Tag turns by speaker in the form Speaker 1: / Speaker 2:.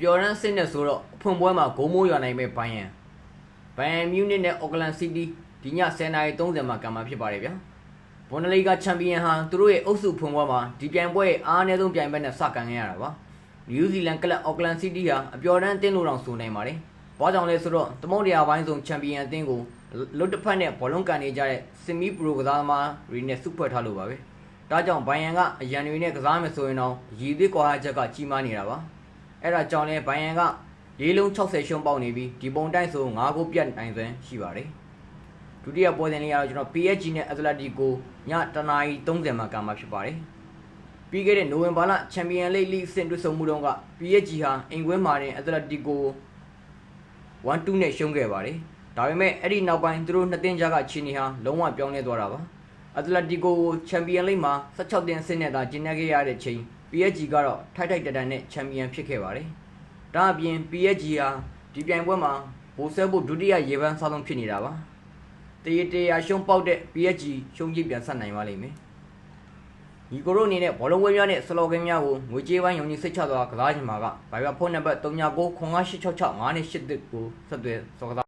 Speaker 1: ပြော်ရန်စစ်နဲ့ဆိုတော့ဖွင့်ပွဲမှာဂိုးမိုးရွာနိုင်မဲ့ဘိုင်ယန်မြူးနစ်နဲ့အော်ကလန်စီးတီးဒီည10:30မှာကံမှာဖြစ်ပါတယ်ဗျာဘွန်ဒလီဂါချန်ပီယံဟာသူတို့ရဲ့အုပ်စုဖွင့်ပွဲမှာဒီပြိုင်ပွဲရဲ့အားအနည်းဆုံးပြိုင်ပွဲနဲ့စကန်ခဲ့ရတာပါနယူးဇီလန်ကလပ်အော်ကလန်စီးတီးဟာအပျော်တမ်းအသင်းလို့တောင်ဆိုနိုင်ပါတယ်ဘာကြောင့်လဲဆိုတော့သမုဒ္ဒရာပိုင်းဆုံးချန်ပီယံအသင်းကိုလွတ်တစ်ဖက်နဲ့ဘောလုံးကန်နေကြတဲ့စင်မီပရိုကစားသမားတွေနဲ့စုဖွဲ့ထားလို့ပါပဲဒါကြောင့်ဘိုင်ယန်ကအရန်တွေနဲ့ကစားမယ်ဆိုရင်တော့ရည်သွေးကွာချက်ကကြီးမားနေတာပါအဲ့ဒါကြောင့်လဲဘိုင်ယန်ကလေးလုံး60ရှုံးပေါက်နေပြီးဒီပုံတိုင်းဆို9ဂိုးပြတ်နိုင်စွမ်းရှိပါတယ်ဒုတိယပွဲစဉ်လေးကတော့ကျွန်တော် PSG နဲ့ Atletico ည10:30မှာကံမှာဖြစ်ပါတယ်ပြီးခဲ့တဲ့နိုဝင်ဘာလချန်ပီယံလိဂ်အဆင့်တွေ့ဆုံမှုတုန်းက PSG ဟာအင်ကွင်းမှာတင် Atletico 1-2 နဲ့ရှုံးခဲ့ပါတယ်ဒါပေမဲ့အဲ့ဒီနောက်ပိုင်းသူတို့နှစ်သင်းကြားကခြေနေဟာလုံးဝပြောင်းလဲသွားတာပါ Atletico ကိုချန်ပီယံလိဂ်မှာ16သင်းအဆင့်နဲ့သာကျင်းပခဲ့ရတဲ့ချိန် PSG ကတော့ထိုက်တန်နဲ့ချန်ပီယံဖြစ်ခဲ့ပါတယ်ဒါအပြင် PSG ဟာဒီပြိုင်ပွဲမှာဘိုးဆဲဖို့ဒုတိယရေပန်းစားဆုံးဖြစ်နေတာပါတရရှုံးပေါက်တဲ့ PSG ရှုံးကြည့်ပြန်ဆက်နိုင်ပါလိမ့်မယ်ဒီကိုရိုအနေနဲ့ဘောလုံးဝဲများနဲ့စလော်ဂင်းများကိုငွေကြေးပိုင်းယုံကြည်စိတ်ချစွာကစားခြင်းမှာက Viber ဖုန်းနံပါတ်39958665နဲ့8ကိုဆက်သွယ်စော်ကစား